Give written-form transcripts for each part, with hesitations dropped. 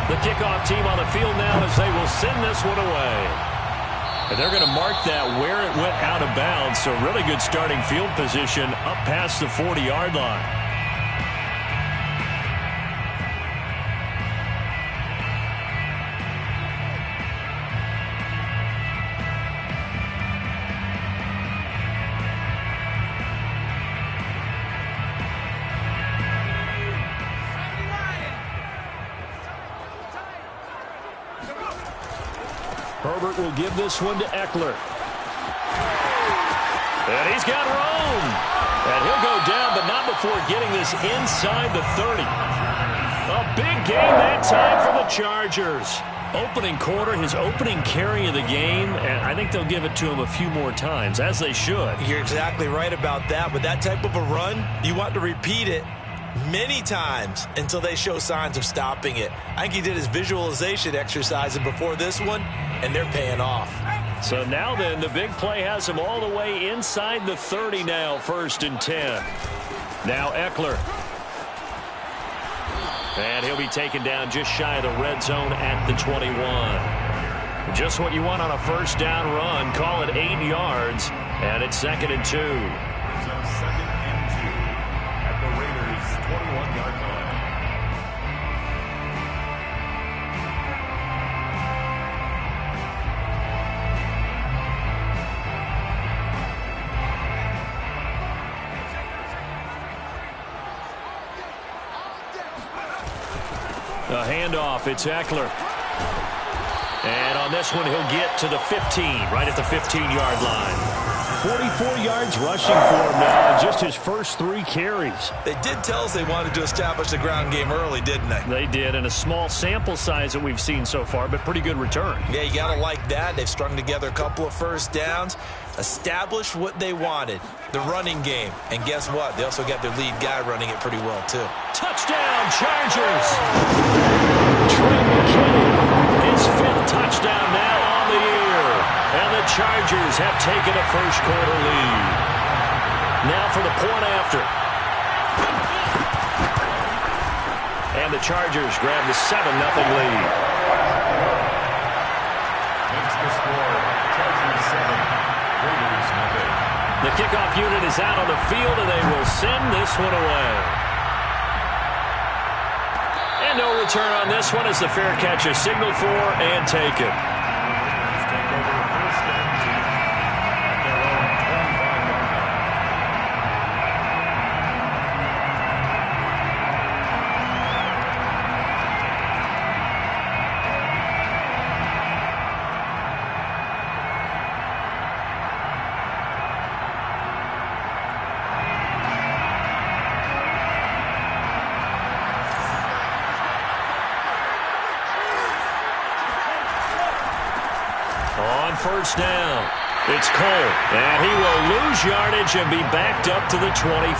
The kickoff team on the field now as they will send this one away. And they're going to mark that where it went out of bounds. So really good starting field position up past the 40-yard line. Herbert will give this one to Eckler. And he's got room. And he'll go down, but not before getting this inside the 30. A big gain that time for the Chargers. Opening quarter, his opening carry of the game, and I think they'll give it to him a few more times, as they should. You're exactly right about that. With that type of a run, you want to repeat it many times until they show signs of stopping it. I think he did his visualization exercises before this one, and they're paying off. So now then, the big play has him all the way inside the 30 now, 1st and 10. Now Eckler. And he'll be taken down just shy of the red zone at the 21. Just what you want on a first down run. Call it 8 yards, and it's 2nd and 2. A handoff, it's Eckler. And on this one, he'll get to the 15, right at the 15-yard line. 44 yards rushing for him now, and just his first 3 carries. They did tell us they wanted to establish the ground game early, didn't they? They did, and a small sample size that we've seen so far, but pretty good return. Yeah, you got to like that. They've strung together a couple of first downs, established what they wanted, the running game. And guess what? They also got their lead guy running it pretty well, too. Touchdown, Chargers! Trey McKinney, his 5th touchdown now on the year. And the Chargers have taken a first quarter lead. Now for the point after. And the Chargers grab the 7-0 lead. Makes the score Chargers 7, Raiders nothing. The kickoff unit is out on the field, and they will send this one away. And no return on this one as the fair catch is signaled for and taken. First down. It's Cole, and he will lose yardage and be backed up to the 24.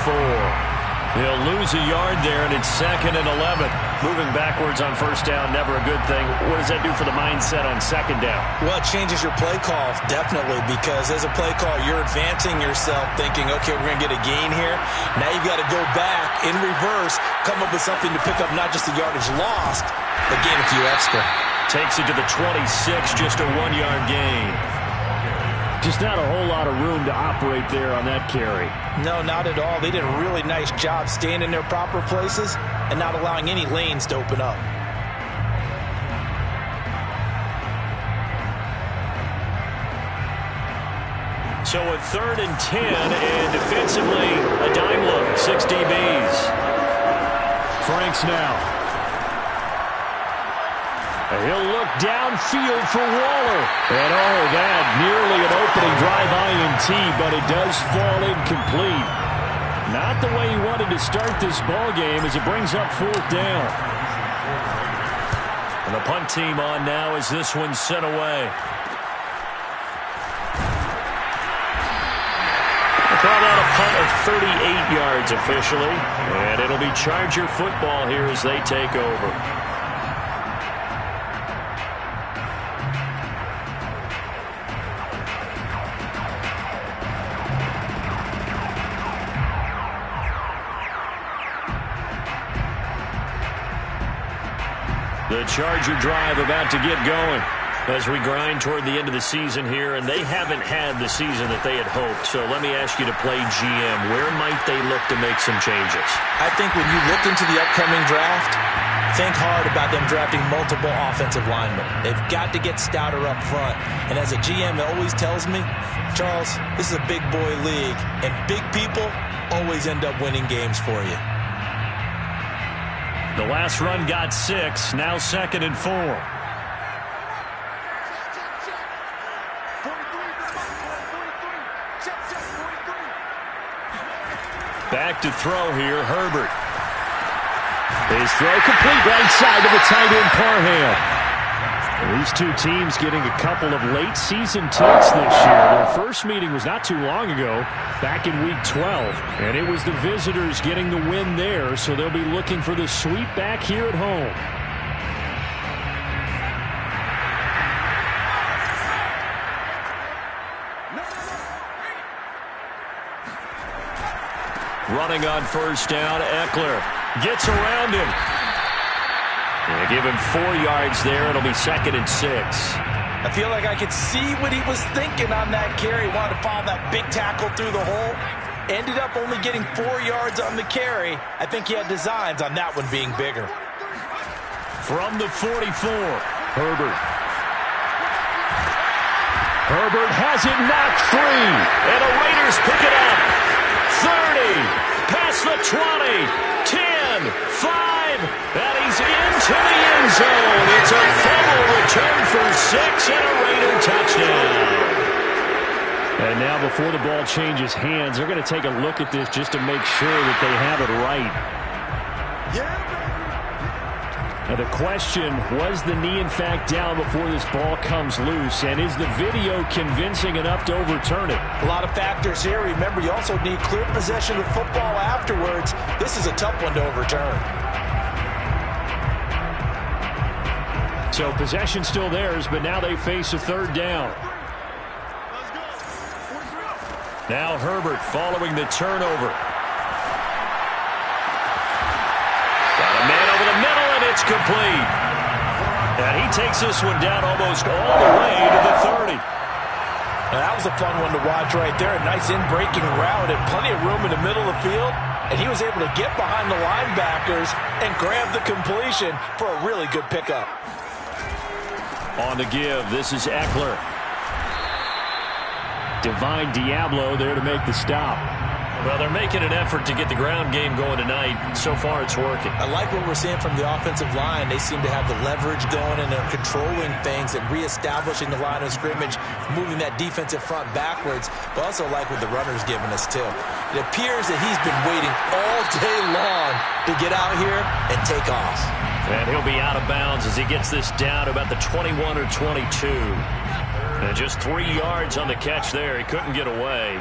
He'll lose a yard there, and it's 2nd and 11. Moving backwards on first down, never a good thing. What does that do for the mindset on 2nd down? Well, it changes your play call, definitely, because as a play call, you're advancing yourself thinking, okay, we're going to get a gain here. Now you've got to go back in reverse, come up with something to pick up not just the yardage lost, but gain a few extra. Takes it to the 26, just a 1-yard gain. Just not a whole lot of room to operate there on that carry. No, not at all. They did a really nice job staying in their proper places and not allowing any lanes to open up. So a 3rd and 10, and defensively, a dime look, 6 DBs. Franks now. He'll look downfield for Waller. And oh, that nearly an opening drive INT, but it does fall incomplete. Not the way he wanted to start this ball game as it brings up 4th down. And the punt team on now as this one's sent away. Call that a punt of 38 yards officially. And it'll be Charger football here as they take over. The Charger drive about to get going as we grind toward the end of the season here, and they haven't had the season that they had hoped. So let me ask you to play GM. Where might they look to make some changes? I think when you look into the upcoming draft, think hard about them drafting multiple offensive linemen. They've got to get stouter up front. And as a GM, it always tells me, Charles, this is a big boy league, and big people always end up winning games for you. The last run got 6, now 2nd and 4. Back to throw here, Herbert. His throw complete right side to the tight end, Parham. These two teams getting a couple of late season tilts this year. Their first meeting was not too long ago, back in week 12. And it was the visitors getting the win there, so they'll be looking for the sweep back here at home. Running on first down, Eckler gets around him. They give him 4 yards there. It'll be 2nd and 6. I feel like I could see what he was thinking on that carry. Wanted to follow that big tackle through the hole. Ended up only getting 4 yards on the carry. I think he had designs on that one being bigger. From the 44, Herbert. Herbert has it knocked free. And the Raiders pick it up. 30. Past the 20, 10, 5, and he's into the end zone. It's a fumble return for 6 and a Raider touchdown. And now before the ball changes hands, they're going to take a look at this just to make sure that they have it right. Now the question, was the knee in fact down before this ball comes loose? And is the video convincing enough to overturn it? A lot of factors here. Remember, you also need clear possession of the football afterwards. This is a tough one to overturn. So possession still theirs, but now they face a 3rd down. Now Herbert following the turnover. Got a man over the middle, and it's complete. And he takes this one down almost all the way to the 30. Now that was a fun one to watch right there. A nice in-breaking route and plenty of room in the middle of the field. And he was able to get behind the linebackers and grab the completion for a really good pickup. On the give, this is Eckler. Divine Diablo there to make the stop. Well, they're making an effort to get the ground game going tonight. So far, it's working. I like what we're seeing from the offensive line. They seem to have the leverage going, and they're controlling things and reestablishing the line of scrimmage, moving that defensive front backwards. But also like what the runner's giving us, too. It appears that he's been waiting all day long to get out here and take off. And he'll be out of bounds as he gets this down to about the 21 or 22. And just 3 yards on the catch there. He couldn't get away.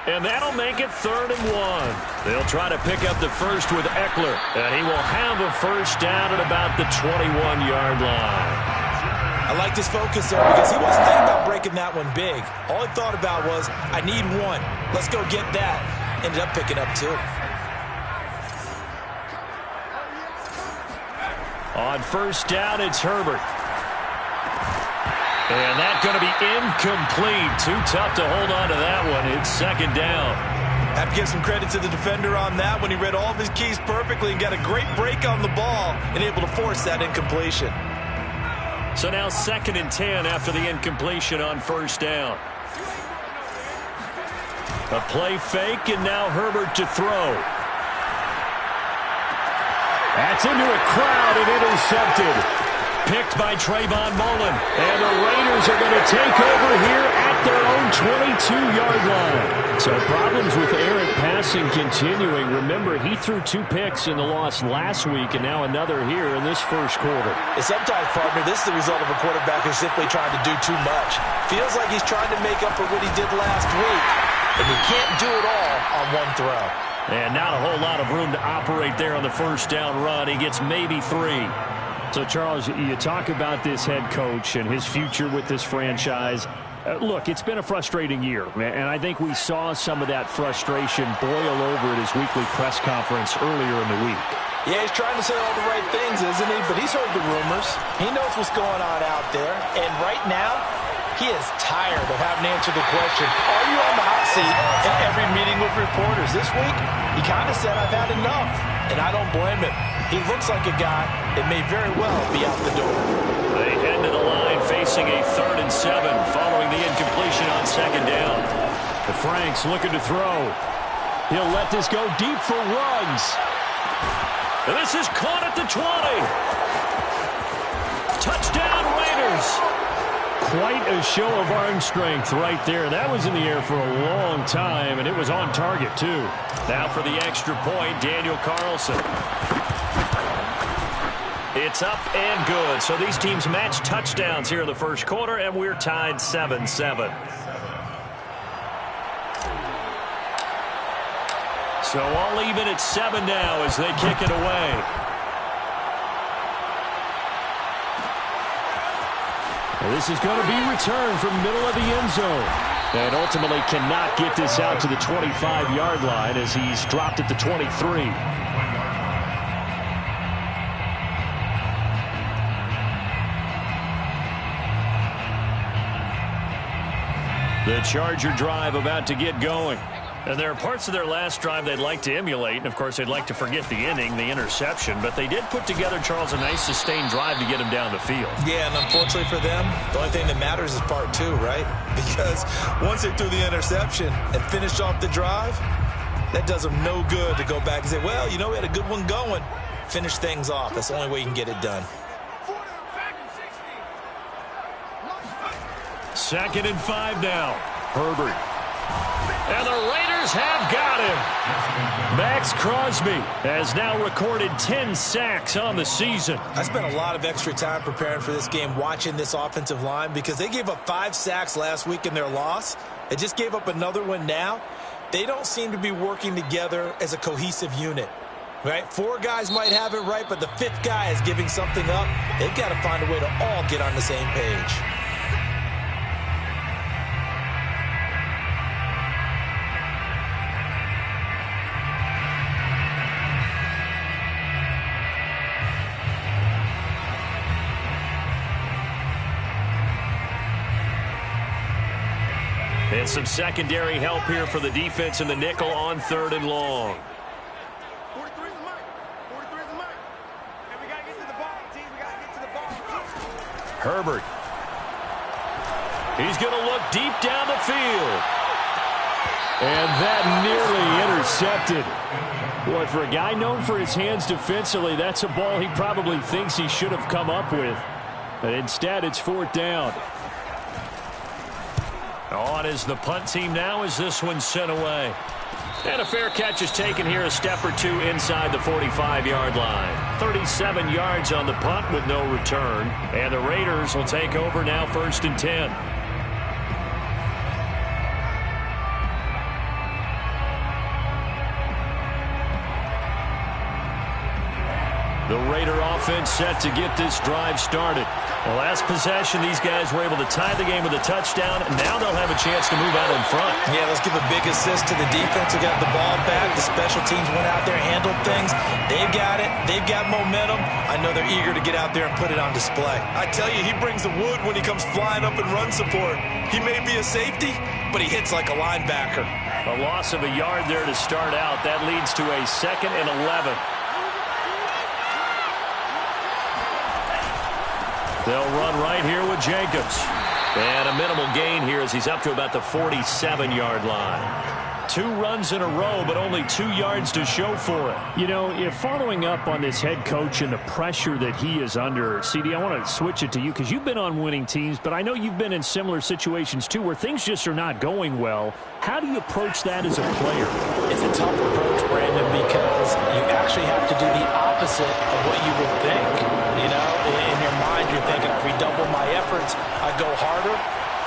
And that'll make it 3rd and 1. They'll try to pick up the first with Eckler. And he will have a first down at about the 21-yard line. I like this focus there because he wasn't thinking about breaking that one big. All he thought about was, I need one. Let's go get that. Ended up picking up 2. On first down, it's Herbert. And that's going to be incomplete. Too tough to hold on to that one. It's 2nd down. Have to give some credit to the defender on that when he read all of his keys perfectly and got a great break on the ball and able to force that incompletion. So now 2nd and 10 after the incompletion on first down. A play fake, and now Herbert to throw. That's into a crowd and intercepted. Picked by Trayvon Mullen. And the Raiders are going to take over here at their own 22-yard line. So problems with errant passing continuing. Remember, he threw 2 picks in the loss last week, and now another here in this first quarter. And sometimes, partner, this is the result of a quarterback who's simply trying to do too much. Feels like he's trying to make up for what he did last week, and he can't do it all on one throw. And not a whole lot of room to operate there on the first down run. He gets maybe 3. So, Charles, you talk about this head coach and his future with this franchise. Look, it's been a frustrating year, and I think we saw some of that frustration boil over at his weekly press conference earlier in the week. Yeah, he's trying to say all the right things, isn't he? But he's heard the rumors. He knows what's going on out there. And right now, he is tired of having to answer the question, are you on the hot seat in every meeting with reporters? This week, he kind of said, I've had enough. And I don't blame him. He looks like a guy that may very well be out the door. They head to the line facing a 3rd and 7 following the incompletion on 2nd down. The Frank's looking to throw. He'll let this go deep for Ruggs. And this is caught at the 20. Touchdown Raiders. Quite a show of arm strength right there. That was in the air for a long time, and it was on target, too. Now for the extra point, Daniel Carlson. It's up and good. So these teams match touchdowns here in the first quarter, and we're tied 7-7. So all even at 7 now as they kick it away. This is going to be returned from middle of the end zone. And ultimately cannot get this out to the 25-yard line as he's dropped at the 23. The Charger drive about to get going. And there are parts of their last drive they'd like to emulate. And, of course, they'd like to forget the inning, the interception. But they did put together, Charles, a nice sustained drive to get him down the field. Yeah, and unfortunately for them, the only thing that matters is part 2, right? Because once they threw the interception and finished off the drive, that does them no good to go back and say, well, you know, we had a good one going. Finish things off. That's the only way you can get it done. 2nd and 5 now. Herbert. And the Raiders have got him. Max Crosby has now recorded 10 sacks on the season. I spent a lot of extra time preparing for this game, watching this offensive line, because they gave up 5 sacks last week in their loss. They just gave up another one now. They don't seem to be working together as a cohesive unit. Right? 4 guys might have it right, but the 5th guy is giving something up. They've got to find a way to all get on the same page. And some secondary help here for the defense in the nickel on 3rd and long. 43 is the mic. 43 is the mic. And we got to get to the ball, team. We got to get to the ball. Herbert. He's going to look deep down the field. And that nearly intercepted. Boy, for a guy known for his hands defensively, that's a ball he probably thinks he should have come up with. But instead, it's 4th down. On is the punt team now as this one's sent away. And a fair catch is taken here a step or 2 inside the 45-yard line. 37 yards on the punt with no return. And the Raiders will take over now 1st and 10. The Raider offense set to get this drive started. The last possession, these guys were able to tie the game with a touchdown, and now they'll have a chance to move out in front. Yeah, let's give a big assist to the defense who got the ball back. The special teams went out there and handled things. They've got it. They've got momentum. I know they're eager to get out there and put it on display. I tell you, he brings the wood when he comes flying up in run support. He may be a safety, but he hits like a linebacker. A loss of a yard there to start out. That leads to a 2nd and 11. They'll run right here with Jacobs. And a minimal gain here as he's up to about the 47-yard line. 2 runs in a row, but only 2 yards to show for it. You know, if following up on this head coach and the pressure that he is under, CD, I want to switch it to you because you've been on winning teams, but I know you've been in similar situations too where things just are not going well. How do you approach that as a player? It's a tough approach, Brandon, because you actually have to do the opposite of what you would think. You know, in your mind, you're thinking, I redouble my efforts, I go harder.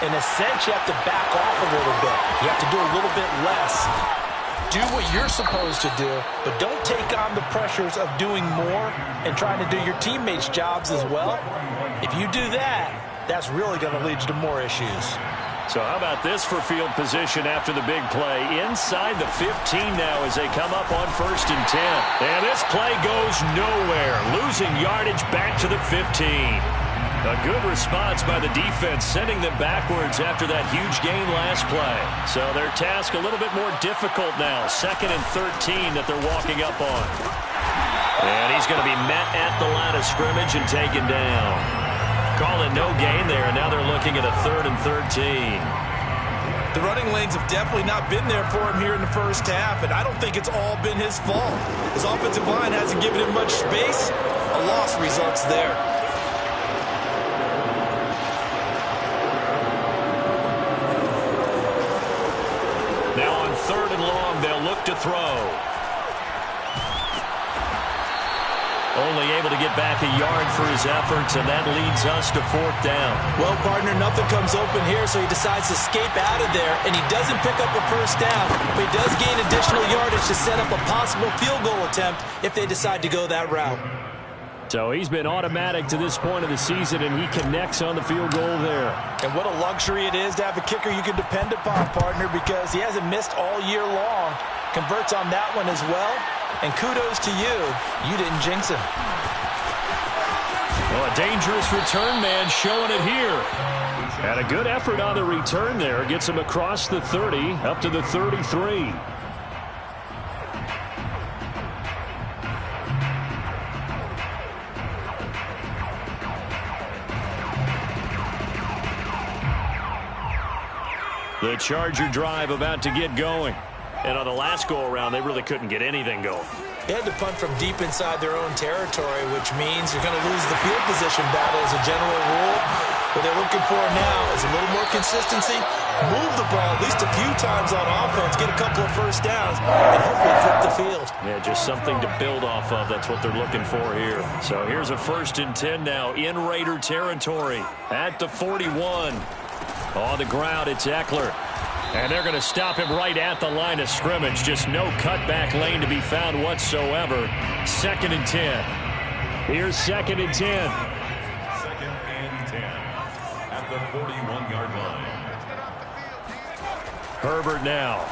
In a sense, you have to back off a little bit. You have to do a little bit less. Do what you're supposed to do, but don't take on the pressures of doing more and trying to do your teammates' jobs as well. If you do that, that's really going to lead you to more issues. So how about this for field position after the big play? Inside the 15 now as they come up on 1st and 10. And this play goes nowhere. Losing yardage back to the 15. A good response by the defense, sending them backwards after that huge gain last play. So their task a little bit more difficult now. 2nd and 13 that they're walking up on. And he's going to be met at the line of scrimmage and taken down. Calling no gain there, and now they're looking at a 3rd and 13. The running lanes have definitely not been there for him here in the first half, and I don't think it's all been his fault. His offensive line hasn't given him much space. A loss results there. Now on 3rd and long, they'll look to throw. Only able to get back a yard for his efforts, and that leads us to 4th down. Well, partner, nothing comes open here, so he decides to escape out of there, and he doesn't pick up a first down, but he does gain additional yardage to set up a possible field goal attempt if they decide to go that route. So he's been automatic to this point of the season, and he connects on the field goal there. And what a luxury it is to have a kicker you can depend upon, partner, because he hasn't missed all year long. Converts on that one as well. And kudos to you. You didn't jinx him. Well, a dangerous return man showing it here. And a good effort on the return there. Gets him across the 30, up to the 33. The Charger drive about to get going. And on the last go-around, they really couldn't get anything going. They had to punt from deep inside their own territory, which means you're going to lose the field position battle as a general rule. What they're looking for now is a little more consistency, move the ball at least a few times on offense, get a couple of first downs, and hopefully flip the field. Yeah, just something to build off of. That's what they're looking for here. So here's a 1st and 10 now in Raider territory at the 41. On the ground, it's Eckler. And they're going to stop him right at the line of scrimmage. Just no cutback lane to be found whatsoever. 2nd and 10. Here's 2nd and 10. 2nd and 10 at the 41-yard line. Herbert now.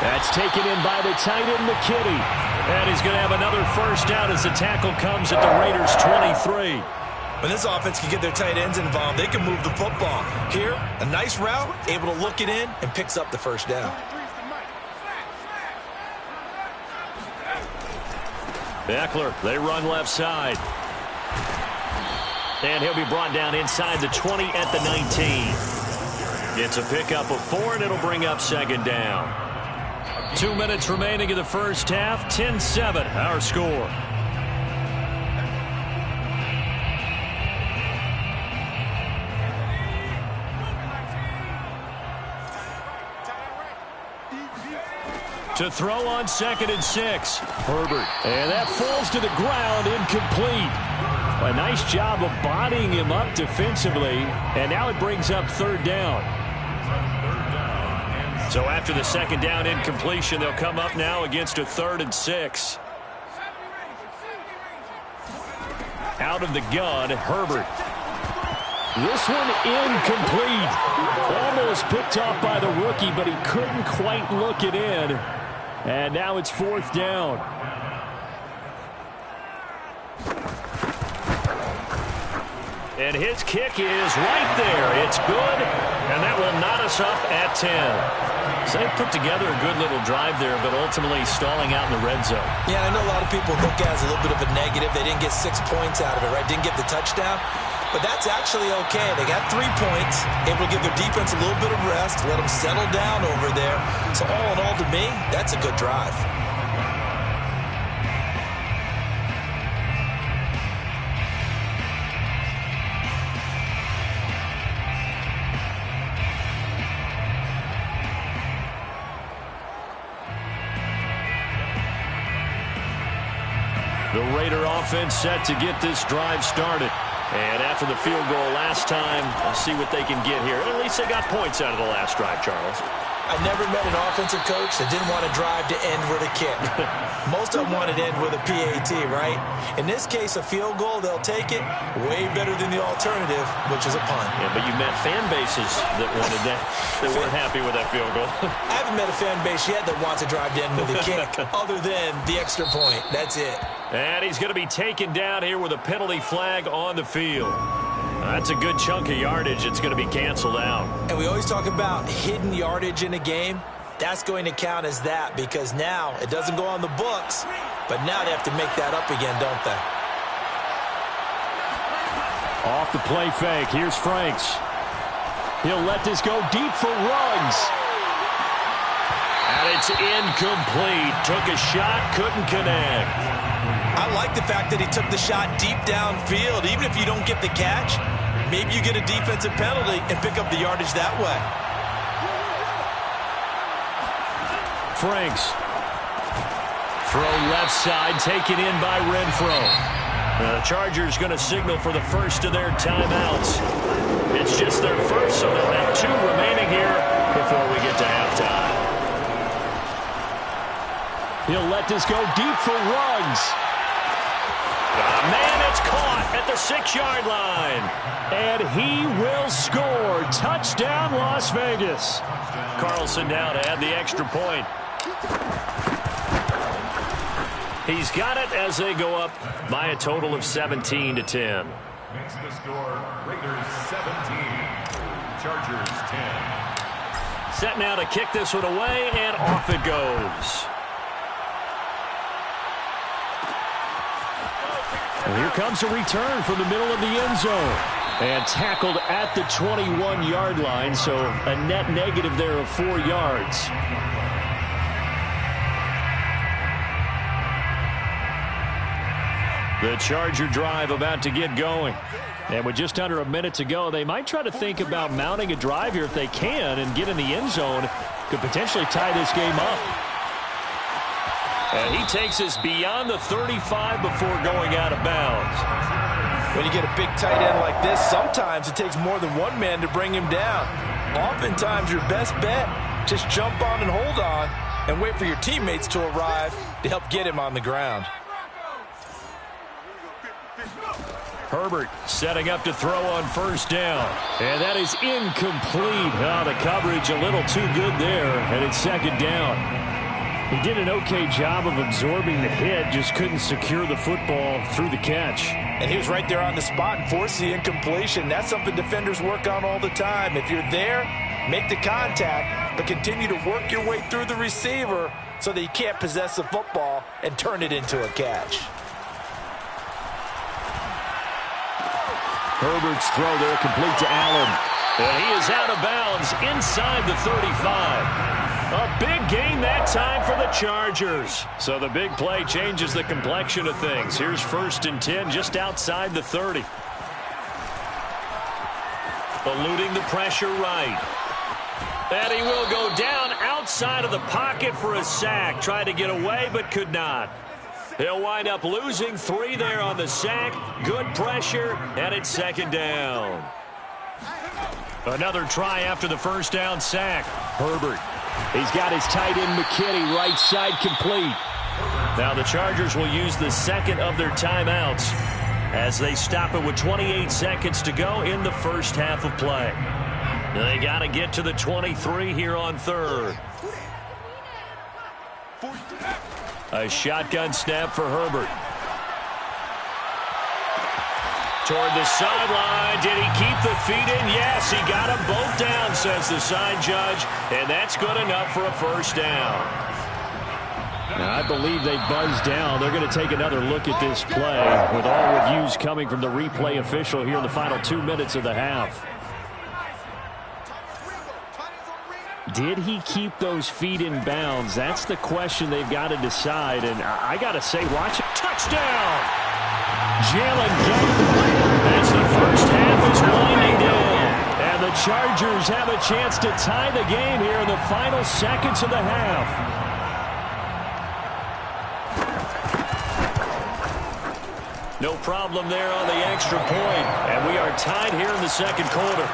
That's taken in by the tight end, McKinney. And he's going to have another first down as the tackle comes at the Raiders' 23. When this offense can get their tight ends involved, they can move the football. Here, a nice route, able to look it in, and picks up the first down. Eckler, they run left side. And he'll be brought down inside the 20 at the 19. It's a pickup of 4, and it'll bring up 2nd down. 2 minutes remaining in the first half. 10-7, our score. To throw on 2nd and 6. Herbert. And that falls to the ground, incomplete. A nice job of bodying him up defensively. And now it brings up 3rd down. So after the 2nd down incompletion, they'll come up now against a 3rd and 6. Out of the gun, Herbert. This one incomplete. Almost picked off by the rookie, but he couldn't quite look it in. And now it's 4th down. And his kick is right there. It's good, and that will knot us up at 10. So they put together a good little drive there, but ultimately stalling out in the red zone. Yeah, I know a lot of people look at it as a little bit of a negative. They didn't get 6 points out of it, right? Didn't get the touchdown. But that's actually okay. They got 3 points, able to give their defense a little bit of rest, let them settle down over there. So all in all, to me, that's a good drive. The Raider offense set to get this drive started. And after the field goal last time, we'll see what they can get here. At least they got points out of the last drive, Charles. I never met an offensive coach that didn't want to drive to end with a kick. Most of them wanted to end with a PAT, right? In this case, a field goal, they'll take it. Way better than the alternative, which is a punt. Yeah, but you met fan bases that wanted that, that weren't happy with that field goal. I haven't met a fan base yet that wants to drive to end with a kick, other than the extra point. That's it. And he's going to be taken down here with a penalty flag on the field. That's a good chunk of yardage. It's going to be canceled out. And we always talk about hidden yardage in a game. That's going to count as that because now it doesn't go on the books, but now they have to make that up again, don't they? Off the play fake. Here's Franks. He'll let this go deep for Ruggs. And it's incomplete. Took a shot, couldn't connect. I like the fact that he took the shot deep downfield. Even if you don't get the catch, maybe you get a defensive penalty and pick up the yardage that way. Franks. Throw left side, taken in by Renfro. The Chargers going to signal for the first of their timeouts. It's just their first, so they'll have 2 remaining here before we get to halftime. He'll let this go deep for Ruggs. Man, it's caught at the 6-yard line. And he will score. Touchdown, Las Vegas. Carlson now to add the extra point. He's got it as they go up by a total of 17-10. Makes the score Raiders 17, Chargers 10. Set now to kick this one away, and off it goes. And here comes a return from the middle of the end zone. And tackled at the 21-yard line, so a net negative there of 4 yards. The Charger drive about to get going. And with just under a minute to go, they might try to think about mounting a drive here if they can and get in the end zone. Could potentially tie this game up. And he takes us beyond the 35 before going out of bounds. When you get a big tight end like this, sometimes it takes more than one man to bring him down. Oftentimes, your best bet, just jump on and hold on and wait for your teammates to arrive to help get him on the ground. Herbert setting up to throw on first down. And that is incomplete. Oh, the coverage a little too good there, and it's second down. He did an okay job of absorbing the hit, just couldn't secure the football through the catch. And he was right there on the spot and forced the incompletion. That's something defenders work on all the time. If you're there, make the contact, but continue to work your way through the receiver so that you can't possess the football and turn it into a catch. Herbert's throw there complete to Allen. And he is out of bounds inside the 35. A big gain that time for the Chargers. So the big play changes the complexion of things. Here's 1st and 10 just outside the 30. Eluding the pressure right. And he will go down outside of the pocket for a sack. Tried to get away but could not. He'll wind up losing 3 there on the sack. Good pressure, and it's second down. Another try after the first down sack. Herbert. He's got his tight end McKinney right side complete. Now the Chargers will use the second of their timeouts as they stop it with 28 seconds to go in the first half of play. They got to get to the 23 here on 3rd. A shotgun snap for Herbert. Toward the sideline. Did he keep the feet in? Yes, he got them both down, says the side judge. And that's good enough for a first down. Now, I believe they buzzed down. They're going to take another look at this play with all reviews coming from the replay official here in the final 2 minutes of the half. Did he keep those feet in bounds? That's the question they've got to decide. And I got to say, watch it. Touchdown! Jalen Guyton. As the first half is winding down. And the Chargers have a chance to tie the game here in the final seconds of the half. No problem there on the extra point. And we are tied here in the second quarter.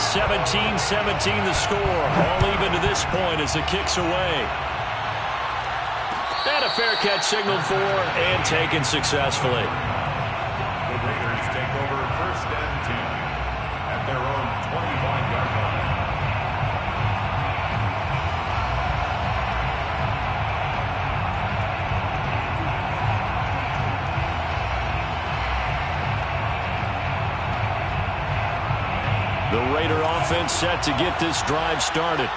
17-17 the score. All even to this point as the kick's away. And a fair catch signaled for and taken successfully. The Raiders take over 1st and 10 at their own 25-yard line. The Raider offense set to get this drive started.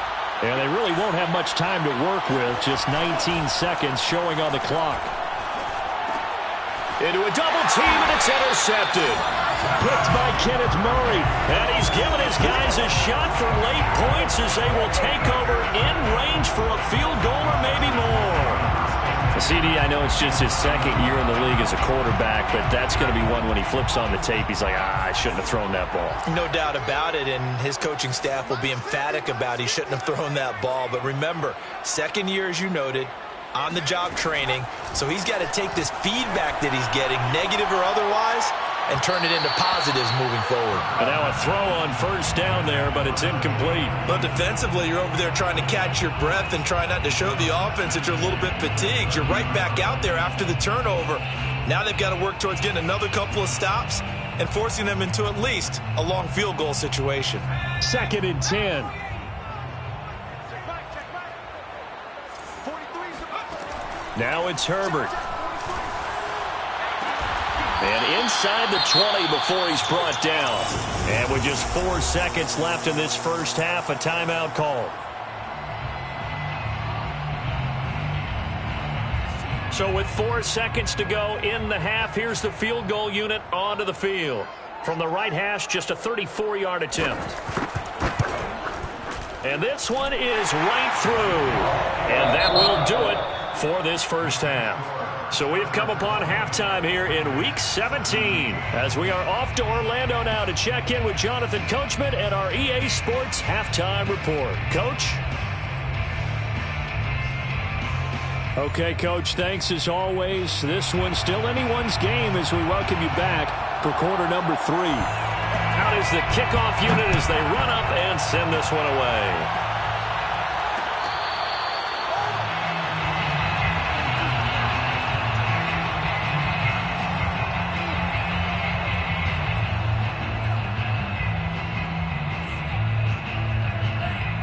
And they really won't have much time to work with. Just 19 seconds showing on the clock. Into a double team, and it's intercepted. Picked by Kenneth Murray. And he's given his guys a shot for late points as they will take over in range for a field goal or maybe more. CD, I know it's just his second year in the league as a quarterback, but that's going to be one when he flips on the tape. He's like, I shouldn't have thrown that ball. No doubt about it, and his coaching staff will be emphatic about he shouldn't have thrown that ball. But remember, second year, as you noted, on-the-job training, so he's got to take this feedback that he's getting, negative or otherwise, and turn it into positives moving forward. And now a throw on first down there, but it's incomplete. But defensively, you're over there trying to catch your breath and try not to show the offense that you're a little bit fatigued. You're right back out there after the turnover. Now they've got to work towards getting another couple of stops and forcing them into at least a long field goal situation. 2nd and 10. Now it's Herbert. And inside the 20 before he's brought down. And with just 4 seconds left in this first half, a timeout call. So with 4 seconds to go in the half, here's the field goal unit onto the field. From the right hash, just a 34-yard attempt. And this one is right through. And that will do it for this first half. So we've come upon halftime here in Week 17 as we are off to Orlando now to check in with Jonathan Coachman and our EA Sports Halftime Report. Coach? Okay, Coach, thanks as always. This one's still anyone's game as we welcome you back for quarter number 3. Out is the kickoff unit as they run up and send this one away.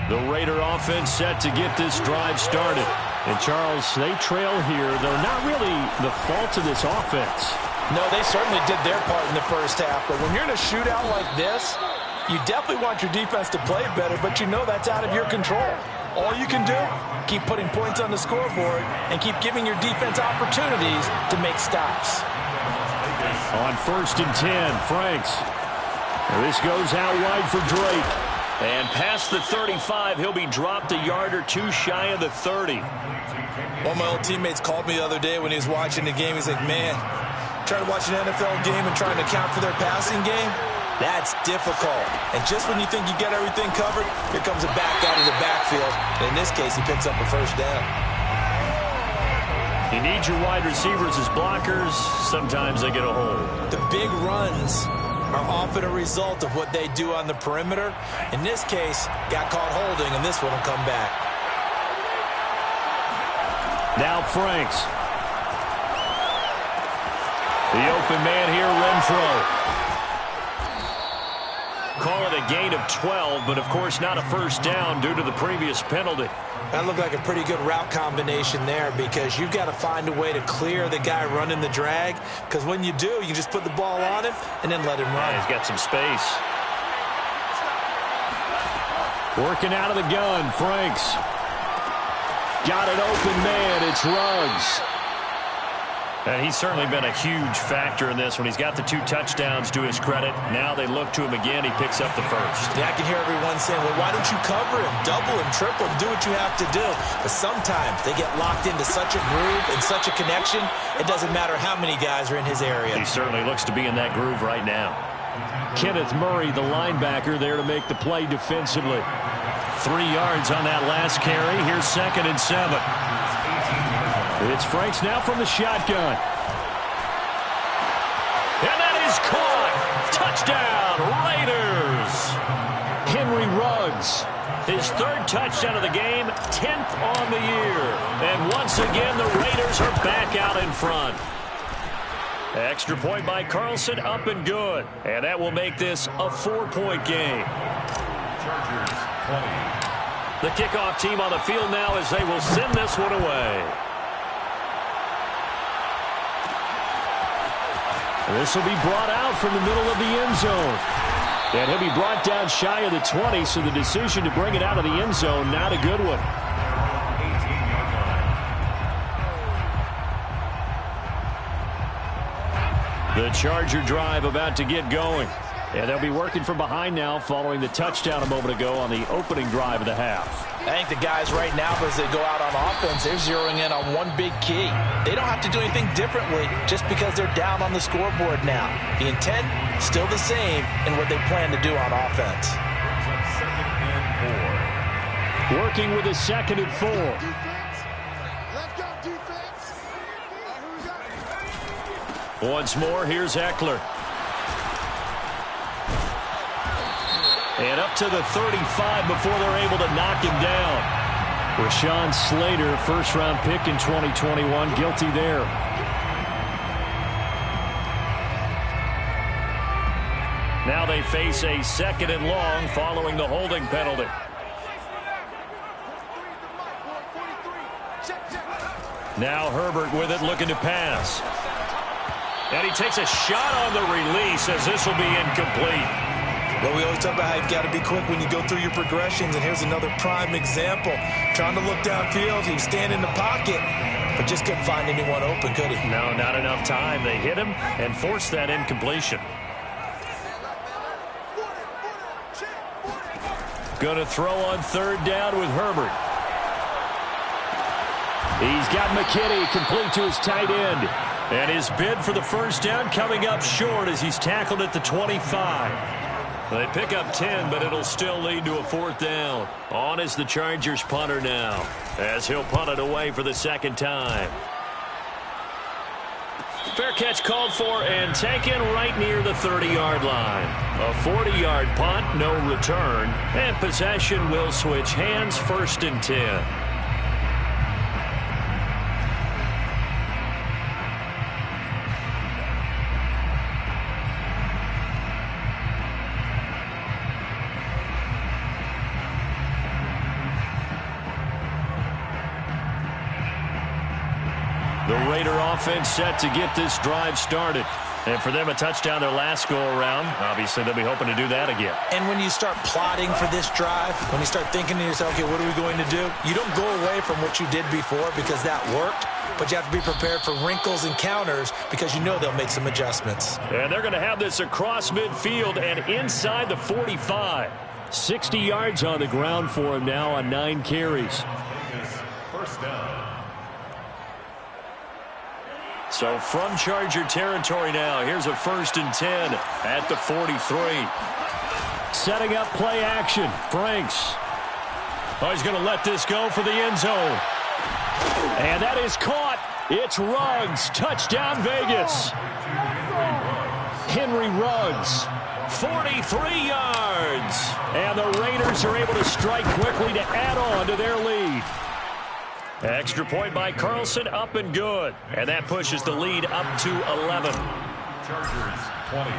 The Raider offense set to get this drive started. And, Charles, they trail here, though not really the fault of this offense. No, they certainly did their part in the first half. But when you're in a shootout like this, you definitely want your defense to play better, but you know that's out of your control. All you can do, keep putting points on the scoreboard and keep giving your defense opportunities to make stops. On 1st and 10, Franks. And this goes out wide for Drake. And past the 35, he'll be dropped a yard or two shy of the 30. One of my old teammates called me the other day when he was watching the game. He's like, man, trying to watch an NFL game and trying to account for their passing game, that's difficult. And just when you think you get everything covered, here comes a back out of the backfield. And in this case, he picks up a first down. You need your wide receivers as blockers. Sometimes they get a hold. The big runs are often a result of what they do on the perimeter. In this case, got caught holding, and this one will come back. Now Franks. The open man here, Renfro. Call it a gain of 12, but of course not a first down due to the previous penalty. That looked like a pretty good route combination there because you've got to find a way to clear the guy running the drag, because when you do, you just put the ball on him and then let him run. Yeah, he's got some space. Working out of the gun, Franks. Got an open man, it's Ruggs. And he's certainly been a huge factor in this when he's got the 2 touchdowns to his credit. Now they look to him again. He picks up the first. Yeah, I can hear everyone saying, well, why don't you cover him, double him, triple him, do what you have to do. But sometimes they get locked into such a groove and such a connection, it doesn't matter how many guys are in his area. He certainly looks to be in that groove right now. Kenneth Murray, the linebacker, there to make the play defensively. 3 yards on that last carry. Here's 2nd and 7. It's Franks now from the shotgun. And that is caught. Touchdown, Raiders. Ruggs. His third touchdown of the game, 10th on the year. And once again, the Raiders are back out in front. Extra point by Carlson, up and good. And that will make this a 4-point game. Chargers 20. The kickoff team on the field now as they will send this one away. This will be brought out from the middle of the end zone. And he'll be brought down shy of the 20, so the decision to bring it out of the end zone, not a good one. 18-yard line. The Charger drive about to get going. And they'll be working from behind now following the touchdown a moment ago on the opening drive of the half. I think the guys right now, as they go out on offense, they're zeroing in on one big key. They don't have to do anything differently just because they're down on the scoreboard now. The intent, still the same in what they plan to do on offense. Second and 4. Working with a 2nd and 4. Let's go, defense. Once more, here's Eckler. And up to the 35 before they're able to knock him down. Rashawn Slater, first-round pick in 2021, guilty there. Now they face a 2nd and long following the holding penalty. Now Herbert with it, looking to pass. And he takes a shot on the release as this will be incomplete. Well, we always talk about how you've got to be quick when you go through your progressions, and here's another prime example. Trying to look downfield, he was standing in the pocket, but just couldn't find anyone open, could he? No, not enough time. They hit him and forced that incompletion. Going to throw on 3rd down with Herbert. He's got McKinney complete to his tight end. And his bid for the first down coming up short as he's tackled at the 25. They pick up 10, but it'll still lead to a 4th down. On is the Chargers punter now, as he'll punt it away for the 2nd time. Fair catch called for and taken right near the 30-yard line. A 40-yard punt, no return, and possession will switch hands, 1st and 10. The Raider offense set to get this drive started. And for them, a touchdown their last go-around. Obviously, they'll be hoping to do that again. And when you start plotting for this drive, when you start thinking to yourself, okay, what are we going to do? You don't go away from what you did before because that worked, but you have to be prepared for wrinkles and counters because you know they'll make some adjustments. And they're going to have this across midfield and inside the 45. 60 yards on the ground for him now on 9 carries. First down. So from Charger territory now, here's a 1st and 10 at the 43. Setting up play action. Franks. Oh, he's going to let this go for the end zone. And that is caught. It's Ruggs. Touchdown, Vegas. Henry Ruggs. 43 yards. And the Raiders are able to strike quickly to add on to their lead. Extra point by Carlson, up and good. And that pushes the lead up to 11. Chargers 20.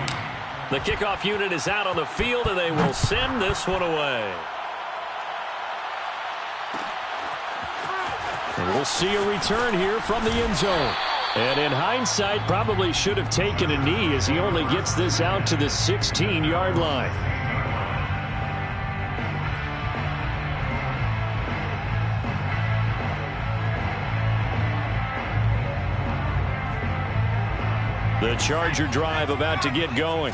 The kickoff unit is out on the field, and they will send this one away. And we'll see a return here from the end zone. And in hindsight, probably should have taken a knee as he only gets this out to the 16-yard line. The Charger drive about to get going.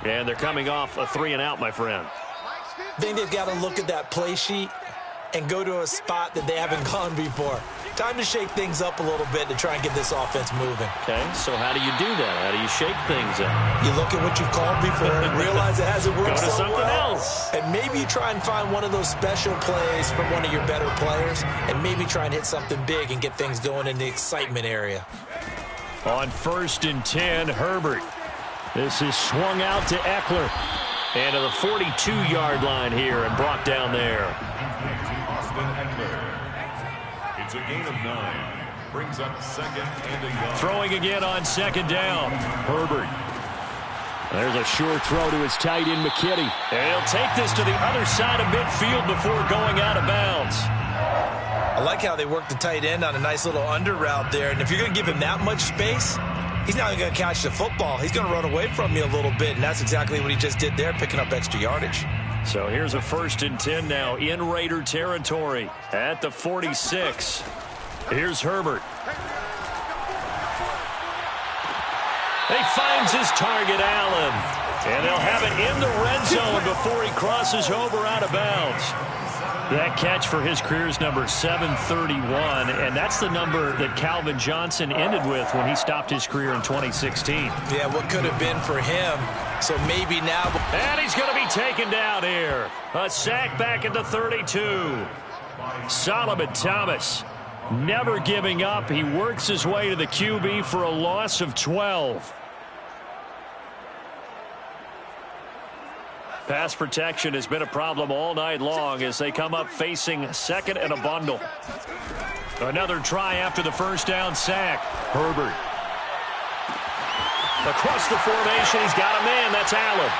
And they're coming off a 3-and-out, my friend. I think they've got to look at that play sheet and go to a spot that they haven't gone before. Time to shake things up a little bit to try and get this offense moving. Okay, so how do you do that? How do you shake things up? You look at what you've called before and realize it hasn't worked Go to so something well. else. And maybe you try and find one of those special plays from one of your better players and maybe try and hit something big and get things going in the excitement area. On 1st and 10, Herbert. This is swung out to Eckler. And to the 42-yard line here and brought down there. It's a gain of 9. Brings up second and a yard. Throwing again on second down. Herbert. There's a short throw to his tight end, McKitty. And he'll take this to the other side of midfield before going out of bounds. I like how they work the tight end on a nice little under route there. And if you're going to give him that much space, he's not going to catch the football. He's going to run away from you a little bit, and that's exactly what he just did there, picking up extra yardage. So here's a 1st and 10 now in Raider territory at the 46. Here's Herbert. He finds his target, Allen. And they'll have it in the red zone before he crosses over out of bounds. That catch for his career is number 731, and that's the number that Calvin Johnson ended with when he stopped his career in 2016. Yeah, what could have been for him. So maybe now. And he's going to be taken down here. A sack back at the 32. Solomon Thomas never giving up. He works his way to the QB for a loss of 12. Pass protection has been a problem all night long as they come up facing second and a bundle. Another try after the first down sack. Herbert. Across the formation, he's got a man. That's Allen.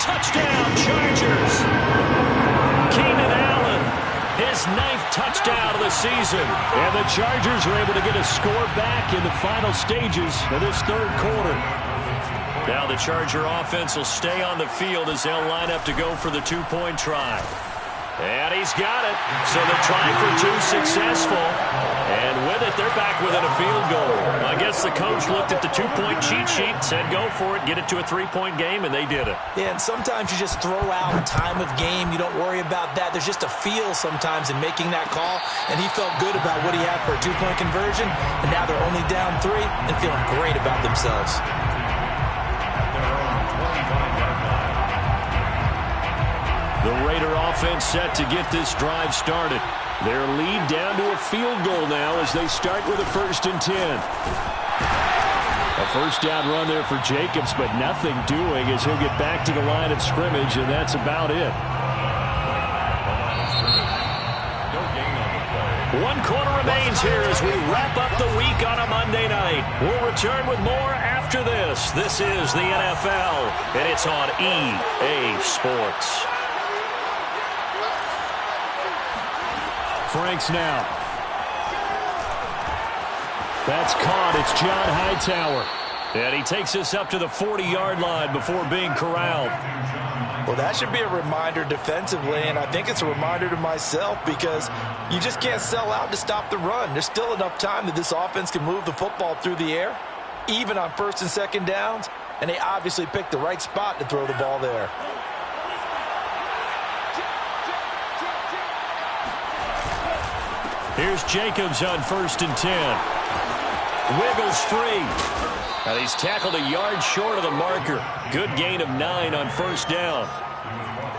Touchdown, Chargers. Keenan Allen, his 9th touchdown of the season. And the Chargers are able to get a score back in the final stages of this 3rd quarter. Now the Charger offense will stay on the field as they'll line up to go for the 2-point try. And he's got it. So the try for 2 successful. And with it, they're back within a field goal. I guess the coach looked at the 2-point cheat sheet, said go for it, get it to a 3-point game, and they did it. Yeah, and sometimes you just throw out time of game. You don't worry about that. There's just a feel sometimes in making that call, and he felt good about what he had for a 2-point conversion, and now they're only down 3 and feeling great about themselves. The Raider offense set to get this drive started. Their lead down to a field goal now as they start with a 1st and 10. A first down run there for Jacobs, but nothing doing as he'll get back to the line of scrimmage, and that's about it. 1 quarter remains here as we wrap up the week on a Monday night. We'll return with more after this. This is the NFL, and it's on EA Sports. Franks now. That's caught. It's John Hightower. And he takes us up to the 40-yard line before being corralled. Well, that should be a reminder defensively, and I think it's a reminder to myself because you just can't sell out to stop the run. There's still enough time that this offense can move the football through the air, even on 1st and 2nd downs, and they obviously picked the right spot to throw the ball there. Here's Jacobs on 1st and 10. Wiggles free. And he's tackled a yard short of the marker. Good gain of 9 on 1st down.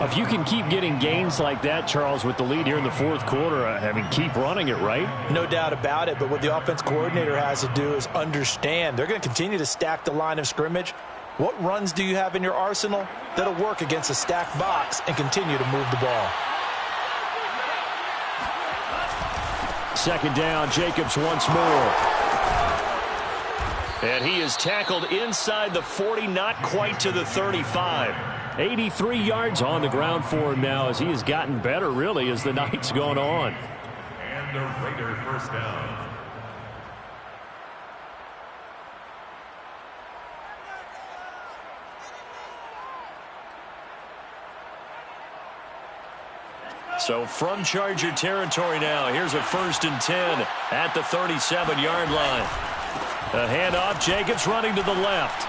If you can keep getting gains like that, Charles, with the lead here in the 4th quarter, I mean, keep running it, right? No doubt about it, but what the offense coordinator has to do is understand. They're going to continue to stack the line of scrimmage. What runs do you have in your arsenal that'll work against a stacked box and continue to move the ball? 2nd down, Jacobs once more. And he is tackled inside the 40, not quite to the 35. 83 yards on the ground for him now as he has gotten better, really, as the night's gone on. And the Raider 1st down. So from Charger territory now, here's a 1st and 10 at the 37-yard line. A handoff, Jacobs running to the left.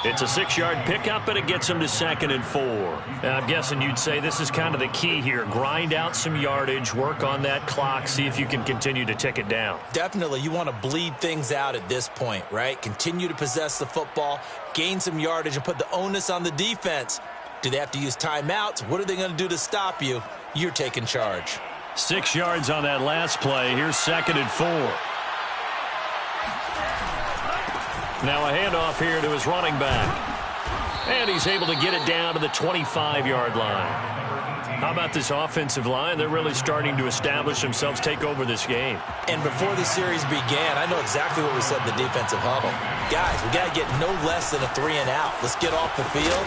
It's a 6-yard pickup, and it gets him to 2nd and 4. Now, I'm guessing you'd say this is kind of the key here. Grind out some yardage, work on that clock, see if you can continue to tick it down. Definitely, you want to bleed things out at this point, right? Continue to possess the football, gain some yardage, and put the onus on the defense. Do they have to use timeouts? What are they going to do to stop you? You're taking charge. 6 yards on that last play. Here's 2nd and 4. Now a handoff here to his running back. And he's able to get it down to the 25-yard line. How about this offensive line? They're really starting to establish themselves, take over this game. And before the series began, I know exactly what we said in the defensive huddle. Guys, we got to get no less than a 3-and-out. Let's get off the field.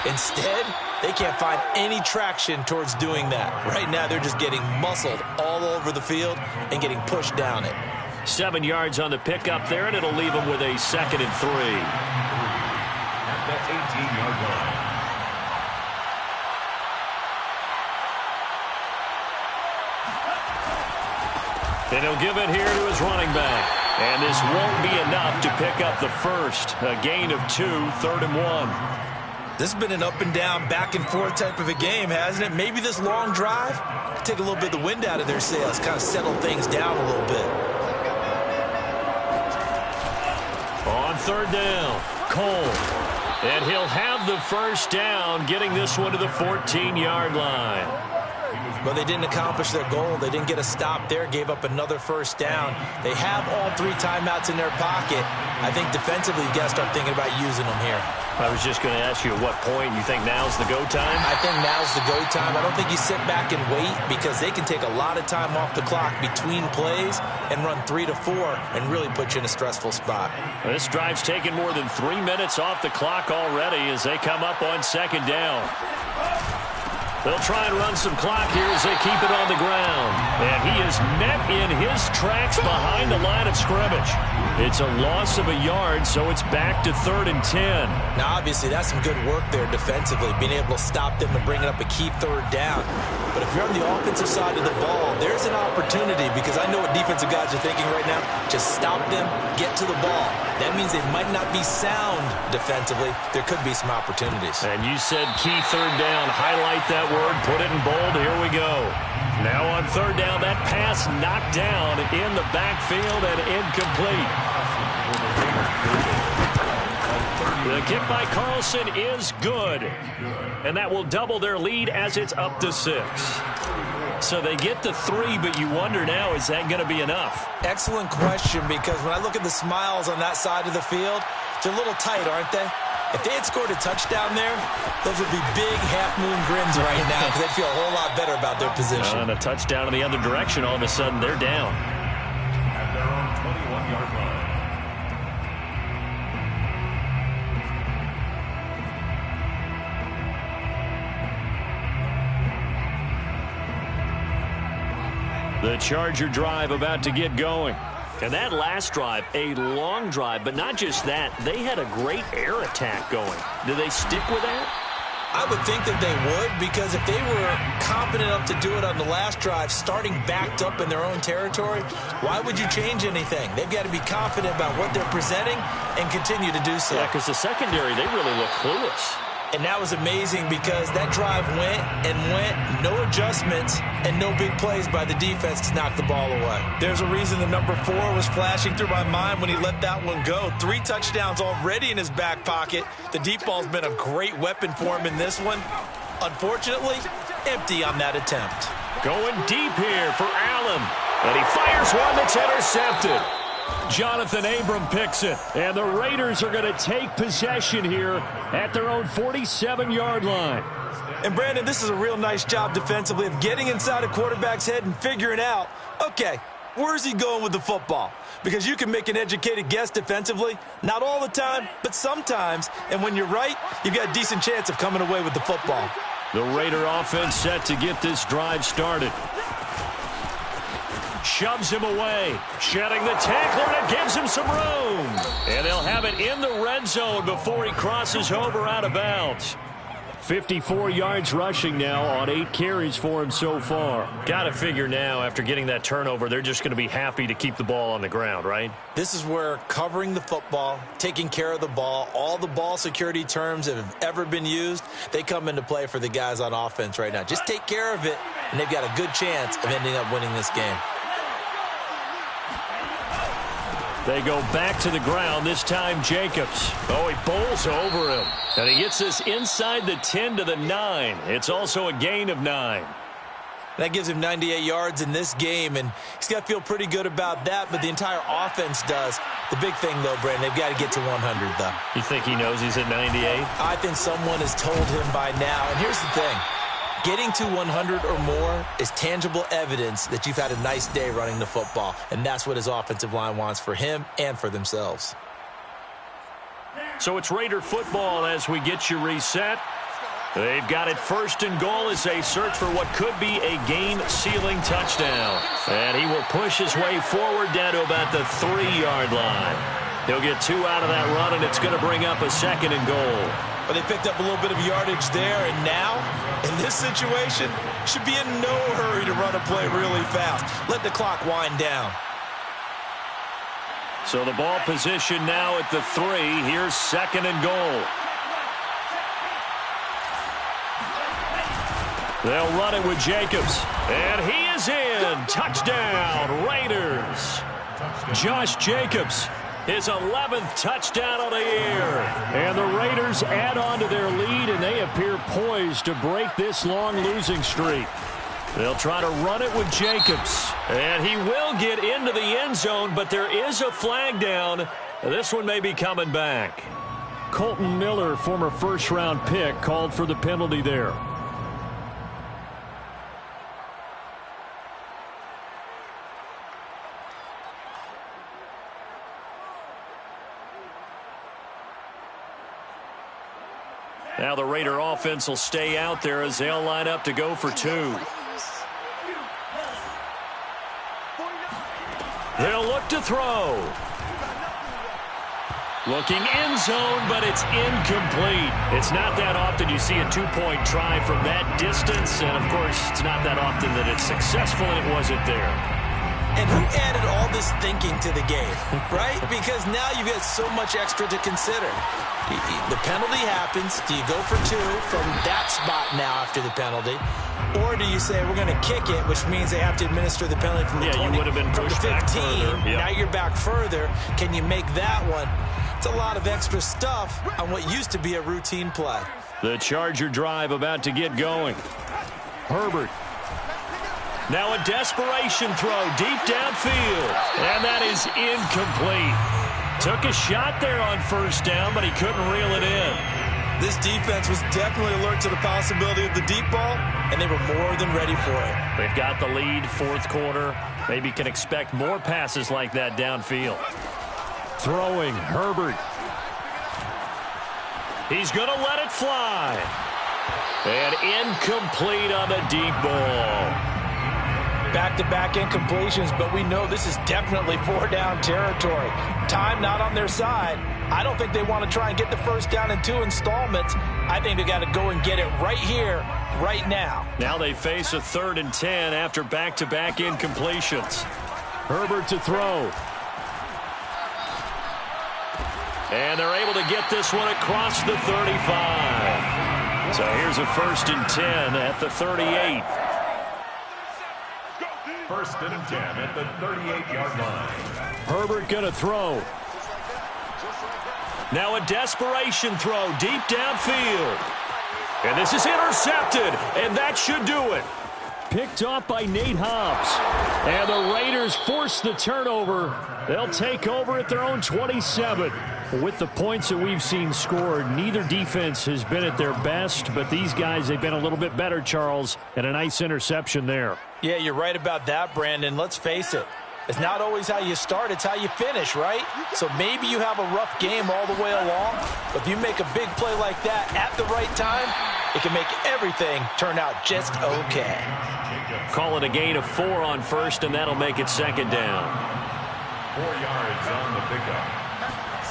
Instead, they can't find any traction towards doing that. Right now, they're just getting muscled all over the field and getting pushed down it. 7 yards on the pickup there, and it'll leave them with a 2nd and 3. At the 18-yard line. And he'll give it here to his running back. And this won't be enough to pick up the first. A gain of 2, 3rd and 1. This has been an up-and-down, back-and-forth type of a game, hasn't it? Maybe this long drive take a little bit of the wind out of their sails, kind of settle things down a little bit. On 3rd down, Cole. And he'll have the first down, getting this one to the 14-yard line. Well, they didn't accomplish their goal. They didn't get a stop there, gave up another first down. They have all 3 timeouts in their pocket. I think defensively, you got to start thinking about using them here. I was just going to ask you at what point you think now's the go time? I think now's the go time. I don't think you sit back and wait because they can take a lot of time off the clock between plays and run 3 to 4 and really put you in a stressful spot. This drive's taken more than 3 minutes off the clock already as they come up on 2nd down. They'll try and run some clock here as they keep it on the ground. And he is met in his tracks behind the line of scrimmage. It's a loss of a yard, so it's back to 3rd and 10. Now, obviously, that's some good work there defensively, being able to stop them and bringing up a key 3rd down. But if you're on the offensive side of the ball, there's an opportunity because I know what defensive guys are thinking right now. Just stop them, get to the ball. That means they might not be sound defensively. There could be some opportunities. And you said key 3rd down. Highlight that word. Put it in bold. Here we go. Now on 3rd down, that pass knocked down in the backfield and incomplete. The kick by Carlson is good. And that will double their lead as it's up to 6. So they get the 3, but you wonder now, is that going to be enough? Excellent question, because when I look at the smiles on that side of the field, they're a little tight, aren't they? If they had scored a touchdown there, those would be big half-moon grins right now because they'd feel a whole lot better about their position. And a touchdown in the other direction, all of a sudden they're down. At their own 21-yard line. The Charger drive about to get going. And that last drive, a long drive, but not just that, they had a great air attack going. Do they stick with that? I would think that they would, because if they were confident enough to do it on the last drive, starting backed up in their own territory, why would you change anything? They've got to be confident about what they're presenting and continue to do so. Yeah, because the secondary, they really look clueless. And that was amazing because that drive went and went, no adjustments, and no big plays by the defense to knock the ball away. There's a reason the number 4 was flashing through my mind when he let that one go. 3 touchdowns already in his back pocket. The deep ball's been a great weapon for him in this one. Unfortunately, empty on that attempt. Going deep here for Allen. And he fires one that's intercepted. Jonathan Abram picks it, and the Raiders are going to take possession here at their own 47-yard line. And, Brandon, this is a real nice job defensively of getting inside a quarterback's head and figuring out, okay, where's he going with the football? Because you can make an educated guess defensively, not all the time, but sometimes. And when you're right, you've got a decent chance of coming away with the football. The Raider offense set to get this drive started. Shoves him away, shedding the tackler, and it gives him some room. And they'll have it in the red zone before he crosses over out of bounds. 54 yards rushing now on 8 carries for him so far. Got to figure now, after getting that turnover, they're just going to be happy to keep the ball on the ground, right? This is where covering the football, taking care of the ball, all the ball security terms that have ever been used, they come into play for the guys on offense right now. Just take care of it, and they've got a good chance of ending up winning this game. They go back to the ground, this time Jacobs. Oh, he bowls over him. And he gets this inside the 10 to the 9. It's also a gain of 9. That gives him 98 yards in this game, and he's got to feel pretty good about that, but the entire offense does. The big thing, though, Brandon, they've got to get to 100, though. You think he knows he's at 98? I think someone has told him by now. And here's the thing. Getting to 100 or more is tangible evidence that you've had a nice day running the football, and that's what his offensive line wants for him and for themselves. So it's Raider football as we get you reset. They've got it first and goal as they search for what could be a game-sealing touchdown. And he will push his way forward down to about the 3-yard line. He'll get 2 out of that run, and it's going to bring up a second and goal. But they picked up a little bit of yardage there, and now, in this situation, should be in no hurry to run a play really fast. Let the clock wind down. So the ball position now at the 3. Here's second and goal. They'll run it with Jacobs. And he is in. Touchdown, Raiders. Josh Jacobs, his 11th touchdown of the year. And the Raiders add on to their lead, and they appear poised to break this long losing streak. They'll try to run it with Jacobs. And he will get into the end zone, but there is a flag down. This one may be coming back. Colton Miller, former first-round pick, called for the penalty there. Now the Raider offense will stay out there as they'll line up to go for 2. They'll look to throw. Looking end zone, but it's incomplete. It's not that often you see a 2-point try from that distance, and of course, it's not that often that it's successful, and it wasn't there. And who added all this thinking to the game, right? Because now you get so much extra to consider. The penalty happens. Do you go for 2 from that spot now after the penalty? Or do you say, we're going to kick it, which means they have to administer the penalty from the 20, you would have been from the 15. Yep. Now you're back further. Can you make that one? It's a lot of extra stuff on what used to be a routine play. The Charger drive about to get going. Herbert. Now a desperation throw deep downfield. And that is incomplete. Took a shot there on first down, but he couldn't reel it in. This defense was definitely alert to the possibility of the deep ball, and they were more than ready for it. They've got the lead, fourth quarter. Maybe can expect more passes like that downfield. Throwing, Herbert. He's going to let it fly. And incomplete on the deep ball. Back-to-back incompletions, but we know this is definitely 4-down territory. Time not on their side. I don't think they want to try and get the first down in 2 installments. I think they got to go and get it right here, right now. Now they face a 3rd and 10 after back-to-back incompletions. Herbert to throw. And they're able to get this one across the 35. So here's a 1st and 10 at the 38. 1st and 10 at the 38-yard line. Herbert going to throw. Now a desperation throw deep downfield. And this is intercepted, and that should do it. Picked off by Nate Hobbs. And the Raiders force the turnover. They'll take over at their own 27. With the points that we've seen scored, neither defense has been at their best, but these guys, they've been a little bit better, Charles, and a nice interception there. Yeah, you're right about that, Brandon. Let's face it. It's not always how you start, it's how you finish, right? So maybe you have a rough game all the way along, but if you make a big play like that at the right time, it can make everything turn out just okay. Call it a gain of 4 on first, and that'll make it 2nd down. 4 yards on the pickup.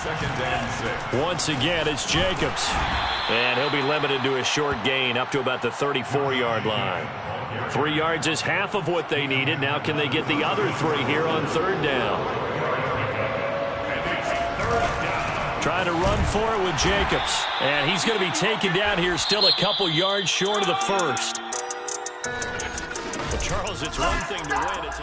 2nd and 6. Once again, it's Jacobs. And he'll be limited to a short gain up to about the 34-yard line. 3 yards is half of what they needed. Now can they get the other 3 here on 3rd down? Trying to run for it with Jacobs. And he's going to be taken down here still a couple yards short of the 1st. But Charles, it's one thing to win. It's